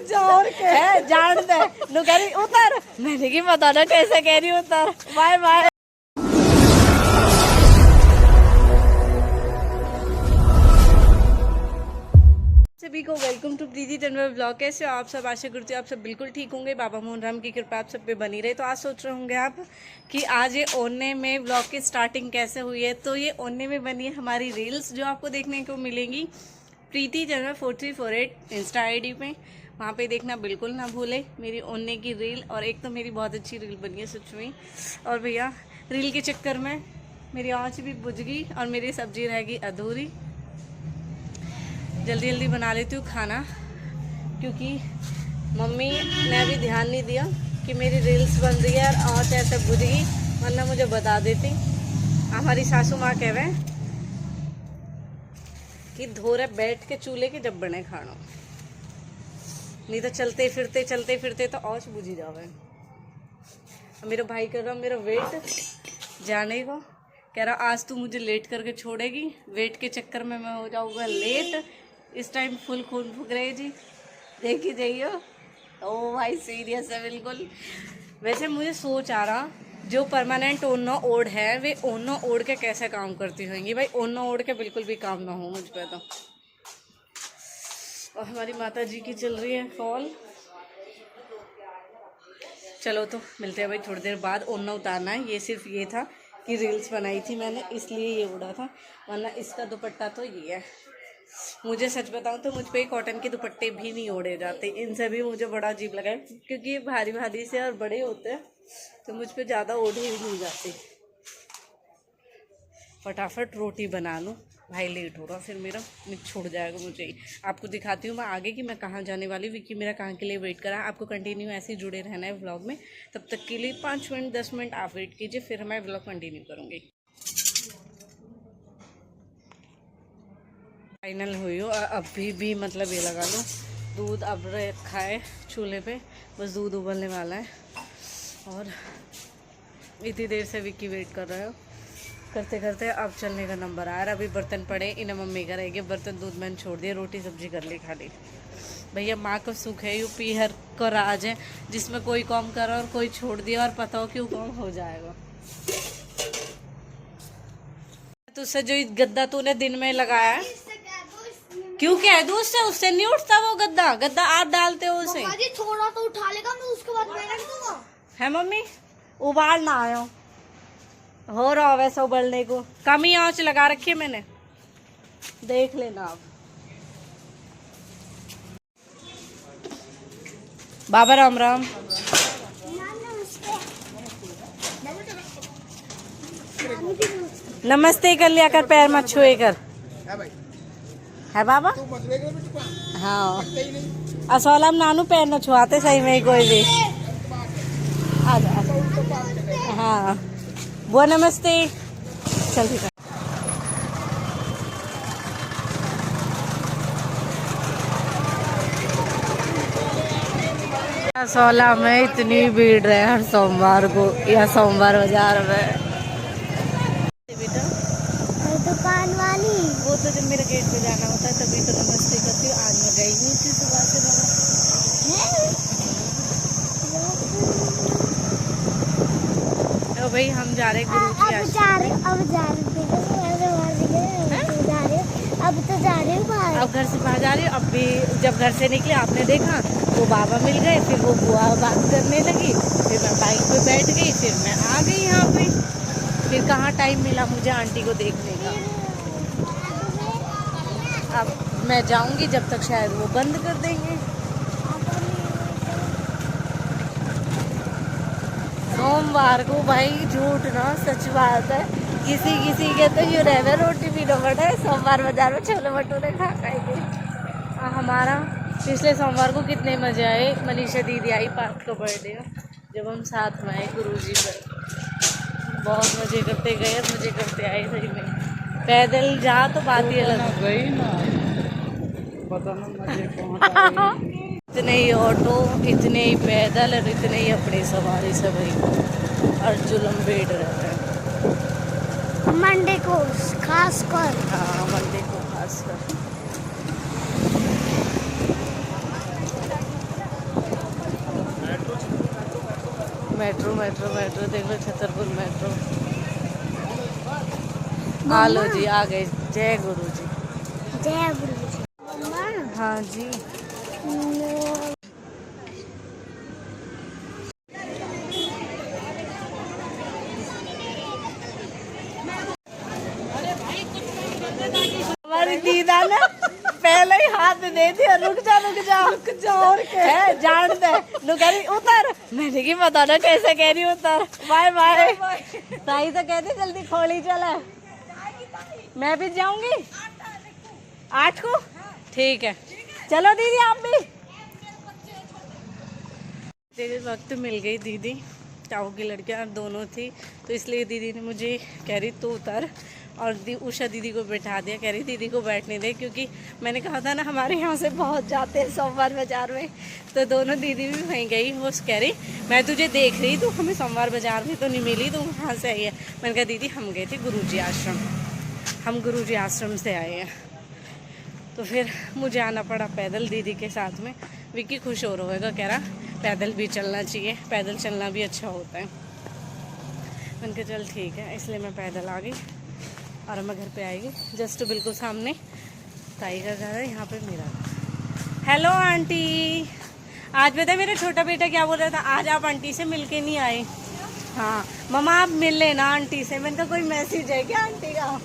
जान दे नु कह रही उतर, मैंने की पता ना कैसे कह रही उतर। Bye bye. सभी को welcome to Preeti Tanwar blog. कैसे हो आप सब? आशा करती हूँ आप सब बिल्कुल ठीक होंगे। बाबा मोहन राम की कृपा आप सब पे बनी रहे। तो आज सोच रहे होंगे आप कि आज ये ओने में ब्लॉग की स्टार्टिंग कैसे हुई है। तो ये ओने में बनी है हमारी रील्स जो आपको देखने को मिलेंगी प्रीति तन्वर 4348 इंस्टा आईडी पे। वहाँ पे देखना बिल्कुल ना भूले मेरी ओने की रील। और एक तो मेरी बहुत अच्छी रील बनी है सच में। और भैया रील के चक्कर में मेरी आँच भी बुझ गई और मेरी सब्जी रह गई अधूरी। जल्दी जल्दी बना लेती हूँ खाना क्योंकि मम्मी ने अभी ध्यान नहीं दिया कि मेरी रील्स बन रही है और आँच ऐसे बुझ गई, वरना मुझे बता देती। हमारी सासू माँ कह रहे हैं कि धोरे बैठ के चूल्हे के जब बने खाना, नहीं तो चलते फिरते तो आँच बुझी जावे। मेरा भाई कर रहा मेरा वेट जाने को, कह रहा आज तू मुझे लेट करके छोड़ेगी, वेट के चक्कर में मैं हो जाऊँगा लेट। इस टाइम फुल खून फूक रहे जी, देखी जाइए। ओ भाई सीरियस है बिल्कुल। वैसे मुझे सोच आ रहा जो परमानेंट ओढ़ना ओढ़ है वे ओढ़ना ओढ़ के कैसे काम करती होंगी। भाई ओढ़ना ओढ़ के बिल्कुल भी काम ना हो मुझ पर तो। और हमारी माता जी की चल रही है कॉल। चलो तो मिलते हैं भाई थोड़ी देर बाद। ओढ़ना उतारना है, ये सिर्फ ये था कि रील्स बनाई थी मैंने इसलिए ये उड़ा था, वरना इसका दुपट्टा तो ये है। मुझे सच बताऊं तो मुझ पे कॉटन के दुपट्टे भी नहीं ओढ़े जाते, इनसे भी मुझे बड़ा अजीब लगा है क्योंकि ये भारी भारी से और बड़े होते हैं तो मुझ पे ज़्यादा ओढ़े ही नहीं जाते। फटाफट रोटी बना लूँ, भाई लेट हो रहा फिर मेरा छूट जाएगा मुझे ही। आपको दिखाती हूँ मैं आगे कि मैं कहाँ जाने वाली हूँ। विक्की मेरा कहाँ के लिए वेट करा। आपको कंटिन्यू ऐसे ही जुड़े रहना है व्लॉग में। तब तक के लिए 5 मिनट 10 मिनट आप वेट कीजिए, फिर मैं व्लॉग कंटिन्यू करूँगी। फाइनल हुई हो अभी भी मतलब ये लगा लो दूध अब रखा है चूल्हे पे, बस दूध उबलने वाला है। और इतनी देर से विक्की वेट कर रहा है, करते करते अब चलने का नंबर आ रहा है। अभी बर्तन पड़े इन्हें मम्मी करेगी, बर्तन दूध मैंने छोड़ दिया, रोटी सब्जी कर ली खाली। भैया माँ का सुख है, यूपी हर का राज है जिसमें कोई काम करा और कोई छोड़ दिया और पता हो क्यों काम हो जाएगा। तुझसे जो गद्दा तूने दिन में लगाया है क्यों कह दूं उससे नहीं उठता वो गद्दा आप डालते हो उसे। थोड़ा तो उठा लेगा, मैं उसके बाद मैं रख दूंगा। है मम्मी उबाल ना आया हो रहा वैसा उबलने को, कम ही आंच लगा रखी है मैंने, देख लेना आप। बाबा राम राम। नमस्ते कर लिया कर, पैर मत छुए कर। है बाबा हाँ असलम नानू पैर न छुआते सही में कोई भी। हाँ वो नमस्ते चल ठीक है। असोला में इतनी भीड़ है हर सोमवार को, या सोमवार बाजार में। दुकान वाली वो तो जब मेरे गेट पे जाना होता है तभी तो नमस्ते करती हूँ। आज मैं गई नहीं थी सुबह से तो भाई हम जा रहे गुरु जी अब जा रहे बाहर। अब घर से बाहर जा रही हूँ। अब भी जब घर से निकले आपने देखा वो बाबा मिल गए, फिर वो बुआ बात करने लगी, फिर मैं बाइक पे बैठ गई, फिर मैं आ गई यहाँ पे। फिर कहाँ टाइम मिला मुझे आंटी को देखने का। अब मैं जाऊंगी जब तक शायद वो बंद कर देंगे। सोमवार को भाई झूठ ना सच बात है, किसी के तो यूँ रहे रोटी भी न बने, सोमवार बाजार में छोले भटूरे खा खाएंगे। हमारा पिछले सोमवार को कितने मज़े आए। मनीषा दीदी आई पार्थ का बर्थडे जब हम साथ में आए गुरुजी पर, बहुत मज़े करते गए मज़े करते आए। सही में पैदल जा तो बात ही अलग गई ना, इतने ही ऑटो इतने ही पैदल और इतने ही अपनी सवारी सब और जुलम बेट रहते हैं मंडे को खास कर। हाँ मंडे को खास कर। मेट्रो मेट्रो मेट्रो देख लो, छतरपुर मेट्रो। आ लो जी, आ गए। जय गुरु जी। जय गुरु जी। मम्मा हाँ जी। हमारी दीदा ने पहले ही हाथ दे दिया, रुक जा और है जान दे। नु कह रही उतर, मैंने की पता ना कैसे कह रही उतर। Bye bye. ताई तो कहती जल्दी खोली चले। मैं भी जाऊंगी 8 को। ठीक है, चलो दीदी आप भी। दीदी वक्त मिल गई, दीदी ताऊ की लड़कियां दोनों थी, तो इसलिए दीदी ने मुझे कह रही तू उतर, और उषा दीदी को बैठा दिया। कह रही दीदी को बैठने दे, क्योंकि मैंने कहा था ना हमारे यहाँ से बहुत जाते हैं सोमवार बाजार में, तो दोनों दीदी भी वहीं गई। वो कह रही मैं तुझे देख रही, तू हमें सोमवार बाजार में तो नहीं मिली, तू कहाँ से आई है। मैंने कहा दीदी हम गए थे गुरुजी आश्रम, हम गुरुजी आश्रम से आए हैं। तो फिर मुझे आना पड़ा पैदल दीदी के साथ में। विक्की खुश हो रहा होगा, कह रहा पैदल भी चलना चाहिए, पैदल चलना भी अच्छा होता है। मैंने कहा चल ठीक है, इसलिए मैं पैदल आ गई और मैं घर पे आएगी। जस्ट बिल्कुल सामने ताई का घर है, यहाँ पे मेरा। Hello aunty. आज पता है मेरा छोटा बेटा क्या बोल रहा था, आज आप आंटी से मिल के नहीं आए। हाँ मम्मा आप मिल लेना आंटी से। मैंने कहा कोई मैसेज है क्या आंटी का?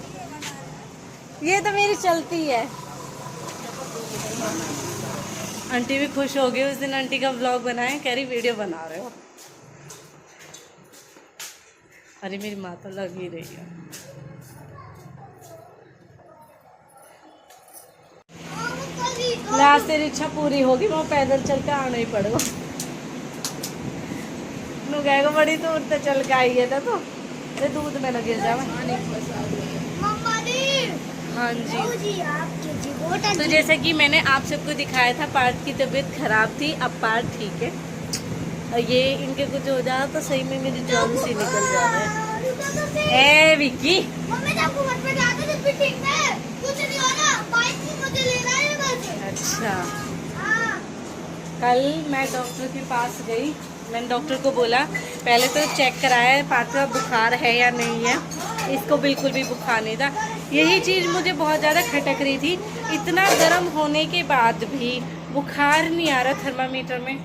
ये तो मेरी चलती है। आंटी भी खुश हो गई। उस दिन आंटी का व्लॉग बनाए, कह रही वीडियो बना रहे हो। अरे मेरी माँ तो लग ही रही है। लास्ट तेरी इच्छा पूरी होगी, वो पैदल चल के आना ही पड़ेगा। नु कहेगा बड़ी दूर तो चल के आई है तो दूध में लगे जावे। हाँ जी। तो जैसा कि मैंने आप सबको दिखाया था, पार्थ की तबीयत खराब थी, अब पार्थ ठीक है। और ये इनके कुछ हो जाए तो सही में मेरी जान से निकल जा रहा है। ए विक्की अच्छा। कल मैं डॉक्टर के पास गई, मैंने डॉक्टर को बोला पहले तो चेक कराया पार्थ का बुखार है या नहीं है। इसको बिल्कुल भी बुखार नहीं था। यही चीज़ मुझे बहुत ज़्यादा खटक रही थी, इतना गर्म होने के बाद भी बुखार नहीं आ रहा थर्मामीटर में।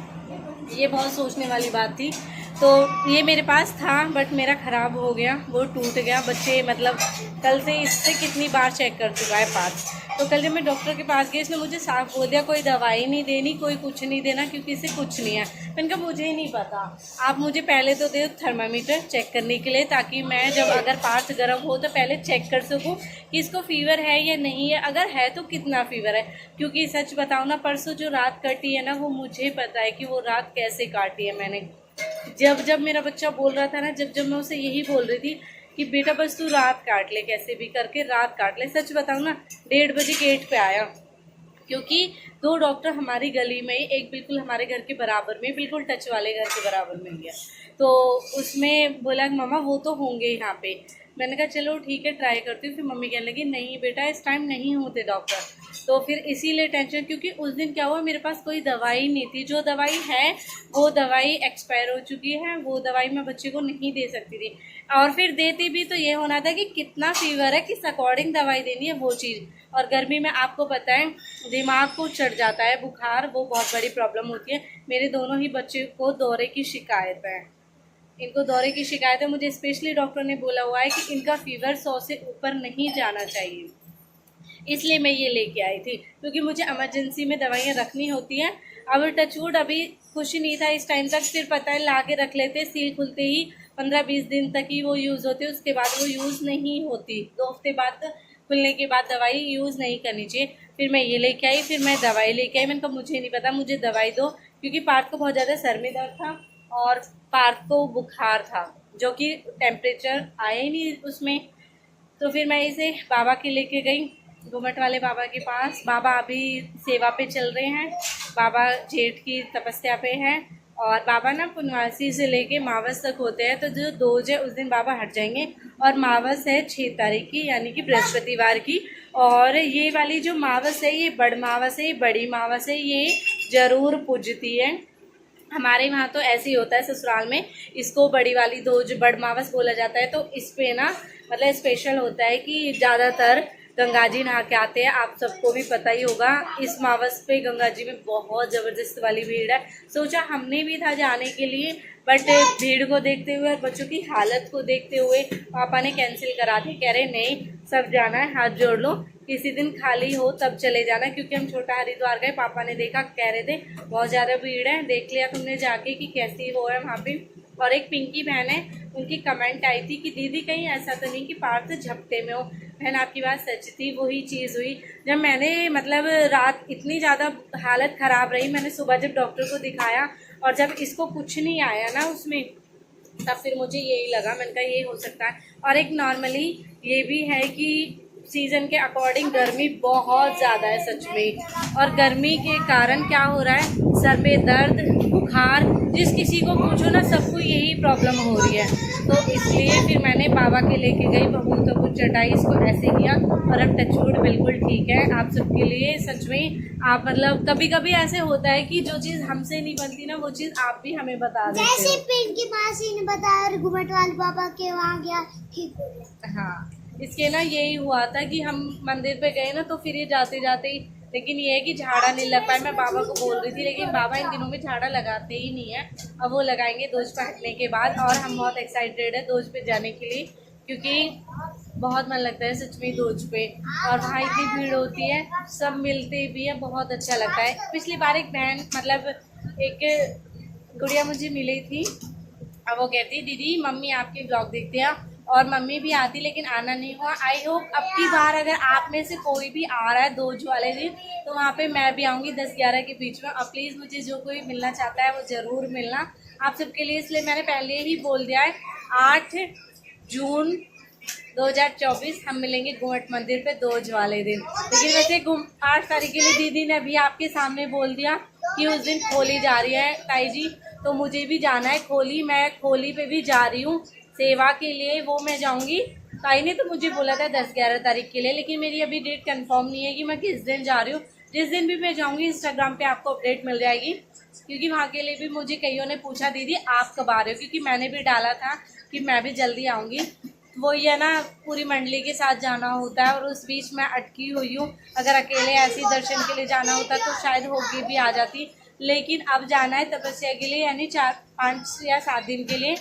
ये बहुत सोचने वाली बात थी। तो ये मेरे पास था बट मेरा ख़राब हो गया, वो टूट गया। बच्चे मतलब कल से इससे कितनी बार चेक कर चुका है पार्थ। तो कल जब मैं डॉक्टर के पास गई, इसने मुझे साफ बोल दिया कोई दवाई नहीं देनी, कोई कुछ नहीं देना, क्योंकि इसे कुछ नहीं है। मैंने कहा मुझे ही नहीं पता, आप मुझे पहले तो दे थर्मामीटर चेक करने के लिए, ताकि मैं जब अगर पार्थ गर्म हो तो पहले चेक कर सकूं कि इसको फीवर है या नहीं है, अगर है तो कितना फीवर है। क्योंकि सच बताऊँ ना, परसों जो रात कटी है ना, वो मुझे पता है कि वो रात कैसे काटी है मैंने। जब मेरा बच्चा बोल रहा था ना, जब मैं उसे यही बोल रही थी कि बेटा बस तू रात काट ले, कैसे भी करके रात काट ले। सच बताऊँ ना, 1:30 बजे गेट पे आया, क्योंकि 2 डॉक्टर हमारी गली में ही, एक बिल्कुल हमारे घर के बराबर में, बिल्कुल टच वाले घर के बराबर में गया। तो उसमें बोला मम्मा वो तो होंगे यहाँ पे। मैंने कहा चलो ठीक है ट्राई करती हूँ। फिर मम्मी कहने लगी नहीं बेटा इस टाइम नहीं होते डॉक्टर। तो फिर इसीलिए टेंशन, क्योंकि उस दिन क्या हुआ मेरे पास कोई दवाई नहीं थी। जो दवाई है वो दवाई एक्सपायर हो चुकी है, वो दवाई मैं बच्चे को नहीं दे सकती थी। और फिर देती भी तो ये होना था कि कितना फीवर है, किस अकॉर्डिंग दवाई देनी है, वो चीज़। और गर्मी में आपको पता है दिमाग को चढ़ जाता है बुखार, वो बहुत बड़ी प्रॉब्लम होती है। मेरे दोनों ही बच्चे को दौरे की शिकायत है, इनको दौरे की शिकायत है। मुझे स्पेशली डॉक्टर ने बोला हुआ है कि इनका फीवर 100 से ऊपर नहीं जाना चाहिए, इसलिए मैं ये लेके आई थी, क्योंकि मुझे इमरजेंसी में दवाइयाँ रखनी होती हैं। अब टचवुड अभी कुछ नहीं था इस टाइम तक, फिर पता है ला के रख लेते, सील खुलते ही 15-20 दिन तक ही वो यूज़ होती है, उसके बाद वो यूज़ नहीं होती। 2 हफ्ते बाद खुलने के बाद दवाई यूज़ नहीं करनी चाहिए। फिर मैं ये लेके आई, फिर मैं दवाई लेके आई। मैंने कहा मुझे नहीं पता, मुझे दवाई दो, क्योंकि पार्थ को बहुत ज़्यादा सर में दर्द था और पार्थ को बुखार था, जो कि टेम्परेचर आया ही नहीं उसमें। तो फिर मैं इसे बाबा के लेके गई, घुमट वाले बाबा के पास। बाबा अभी सेवा पे चल रहे हैं, बाबा जेठ की तपस्या पे हैं, और बाबा ना पुनवासी से लेके मावस तक होते हैं। तो जो 2 है उस दिन बाबा हट जाएंगे, और मावस है 6 तारीख की, यानी कि बृहस्पतिवार की। और ये वाली जो मावस है ये बड़ मावस है, ये बड़ी मावस है, ये जरूर पूजती है। हमारे वहाँ तो ऐसे ही होता है ससुराल में, इसको बड़ी वाली दोज बड़मावस बोला जाता है। तो इस पे ना मतलब स्पेशल होता है कि ज़्यादातर गंगा जी नहा के आते हैं। आप सबको भी पता ही होगा, इस मावस पे गंगा जी में बहुत ज़बरदस्त वाली भीड़ है। सोचा हमने भी था जाने के लिए, बट भीड़ को देखते हुए और बच्चों की हालत को देखते हुए पापा ने कैंसिल करा दी। कह रहे नहीं, सब जाना है, हाथ जोड़ लो, किसी दिन खाली हो तब चले जाना। क्योंकि हम छोटा हरिद्वार गए, पापा ने देखा, कह रहे थे बहुत ज़्यादा भीड़ है, देख लिया तुमने जाके कि कैसी वो है वहाँ पे। और एक पिंकी बहन है, उनकी कमेंट आई थी कि दीदी कहीं ऐसा तो नहीं कि पार्थ झपटे में हो। बहन आपकी बात सच थी, वही चीज़ हुई। जब मैंने मतलब रात इतनी ज़्यादा हालत ख़राब रही, मैंने सुबह जब डॉक्टर को दिखाया और जब इसको कुछ नहीं आया ना उसमें, तब फिर मुझे यही लगा, मैंने कहा ये हो सकता है। और एक नॉर्मली ये भी है कि सीज़न के अकॉर्डिंग गर्मी बहुत ज़्यादा है सच में। और गर्मी के कारण क्या हो रहा है, सर में दर्द, बुखार, जिस किसी को पूछो ना सबको यही प्रॉब्लम हो रही है। तो इसलिए फिर मैंने बाबा के लेके गई, बहू तो कुछ चटाई, इसको ऐसे किया और अब टचवुड बिल्कुल ठीक है। आप सबके लिए सच में, आप मतलब कभी कभी ऐसे होता है कि जो चीज़ हमसे नहीं बनती ना, वो चीज़ आप भी हमें बता देते हो। जैसे पिंकी मासी ने बताया घुमट वाले बाबा के वहाँ गया, ठीक हो गया। हाँ, इसके ना यही हुआ था कि हम मंदिर पे गए ना, तो फिर ये जाते जाते ही, लेकिन ये है कि झाड़ा नहीं लग पाया। मैं बाबा को बोल रही थी, लेकिन बाबा इन दिनों में झाड़ा लगाते ही नहीं है। अब वो लगाएंगे दोज पे हटने के बाद। और हम बहुत एक्साइटेड है दोज पे जाने के लिए, क्योंकि बहुत मन लगता है सच में दोज पे। और वहाँ इतनी भीड़ होती है, सब मिलते भी है, बहुत अच्छा लगता है। पिछली बार एक बहन मतलब एक गुड़िया मुझे मिली थी, अब वो कहती दीदी मम्मी आपके ब्लॉग देखते हैं, और मम्मी भी आती लेकिन आना नहीं हुआ। आई होप अब की बार अगर आप में से कोई भी आ रहा है दोज वाले दिन, तो वहाँ पे मैं भी आऊँगी 10-11 के बीच में। और प्लीज़ मुझे जो कोई मिलना चाहता है वो ज़रूर मिलना आप सबके लिए। इसलिए मैंने पहले ही बोल दिया है, 8 जून 2024 हम मिलेंगे घूमट मंदिर पे दोज वाले दिन। लेकिन वैसे 8 तारीख के लिए दीदी ने अभी आपके सामने बोल दिया कि उस दिन खोली जा रही है ताई जी, तो मुझे भी जाना है खोली। मैं खोली पे भी जा रही हूँ सेवा के लिए, वो मैं जाऊँगी। ताई ने तो मुझे बोला था 10-11 तारीख के लिए, लेकिन मेरी अभी डेट कंफर्म नहीं है कि मैं किस दिन जा रही हूँ। जिस दिन भी मैं जाऊँगी इंस्टाग्राम पे आपको अपडेट मिल जाएगी। क्योंकि वहाँ के लिए भी मुझे कईयों ने पूछा दीदी आप कब आ रहे हो, क्योंकि मैंने भी डाला था कि मैं भी जल्दी आऊँगी। वो ये ना पूरी मंडली के साथ जाना होता है और उस बीच मैं अटकी हुई हूँ। अगर अकेले ऐसे ही दर्शन के लिए जाना होता तो शायद होके भी आ जाती, लेकिन अब जाना है तपस्या के लिए, यानी 4-5 या 7 दिन के लिए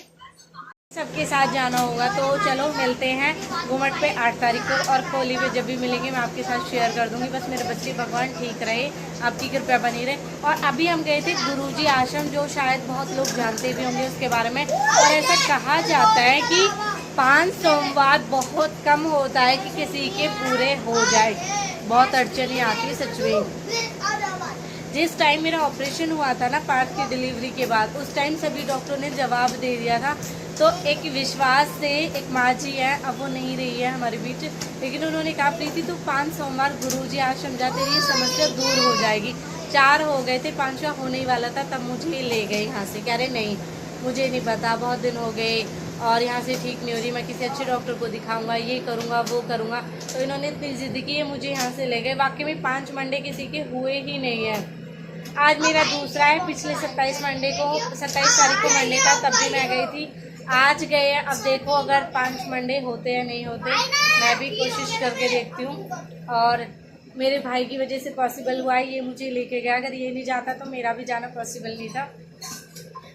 सबके साथ जाना होगा। तो चलो मिलते हैं घूमट पे 8 तारीख को, और खोली पे जब भी मिलेंगे मैं आपके साथ शेयर कर दूंगी। बस मेरे बच्चे भगवान ठीक रहे, आपकी कृपया बनी रहे। और अभी हम गए थे गुरुजी आश्रम, जो शायद बहुत लोग जानते भी होंगे उसके बारे में। और ऐसा कहा जाता है कि 5 सोमवार बहुत कम होता है कि किसी के पूरे हो जाए, बहुत अड़चनें आती है सच में। जिस टाइम मेरा ऑपरेशन हुआ था ना पार्थ की डिलीवरी के बाद, उस टाइम सभी डॉक्टरों ने जवाब दे दिया था। तो एक विश्वास से एक माँ जी है, अब वो नहीं रही है हमारे बीच, लेकिन उन्होंने कहा प्रीति तू 5 सोमवार गुरुजी आश्रम जा, तेरी ये समस्या दूर हो जाएगी। 4 हो गए थे, 5वां होने ही वाला था, तब मुझे ले गए यहाँ से। कह रहे नहीं मुझे नहीं पता, बहुत दिन हो गए और यहाँ से ठीक नहीं हो रही, मैं किसी अच्छे डॉक्टर को दिखाऊंगा, ये करूँगा वो करूँगा। तो इन्होंने इतनी ज़िद की है, मुझे यहाँ से ले गए। वाकई में 5 मंडे किसी के हुए ही नहीं है। आज मेरा दूसरा है, पिछले 27 तारीख को मंडे था, तब भी मैं गई थी। आज गए, अब देखो अगर 5 मंडे होते या नहीं होते, मैं भी कोशिश करके देखती हूँ। और मेरे भाई की वजह से पॉसिबल हुआ है, ये मुझे लेके गया, अगर ये नहीं जाता तो मेरा भी जाना पॉसिबल नहीं था।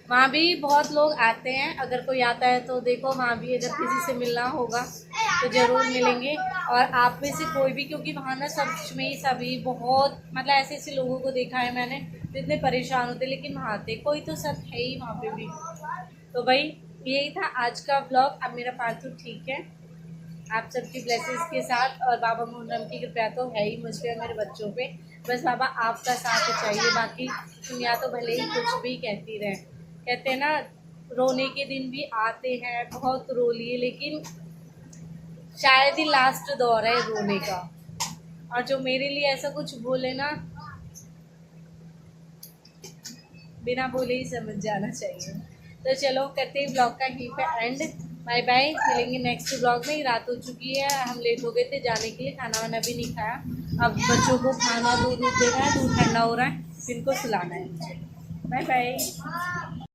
वहाँ भी बहुत लोग आते हैं, अगर कोई आता है तो देखो वहाँ भी अगर किसी से मिलना होगा तो ज़रूर मिलेंगे। और आप में से कोई भी, क्योंकि वहाँ ना सच में ही सभी बहुत मतलब ऐसे ऐसे लोगों को देखा है मैंने जितने परेशान होते, लेकिन वहाँ आते कोई तो सब है ही वहाँ पे भी। तो भाई यही था आज का ब्लॉग। अब मेरा पार्थू ठीक है आप सबकी ब्लेसिंग्स के साथ, और बाबा मुन्नम की कृपया तो है ही मुझ पे और मेरे बच्चों पे। बस बाबा आपका साथ चाहिए, बाकी दुनिया तो भले ही कुछ भी कहती रहे। कहते हैं ना रोने के दिन भी आते हैं, बहुत रो लिए, लेकिन शायद ही लास्ट दौर है रोने का। और जो मेरे लिए ऐसा कुछ बोले ना, बिना बोले ही समझ जाना चाहिए। तो चलो करते ही ब्लॉग का यहीं पे एंड। बाय बाय, मिलेंगे नेक्स्ट ब्लॉग में। रात हो चुकी है, हम लेट हो गए थे जाने के लिए, खाना वाना भी नहीं खाया। अब बच्चों को खाना दूध देना है, दूध ठंडा हो रहा है, इनको सुलाना है मुझे। Bye bye.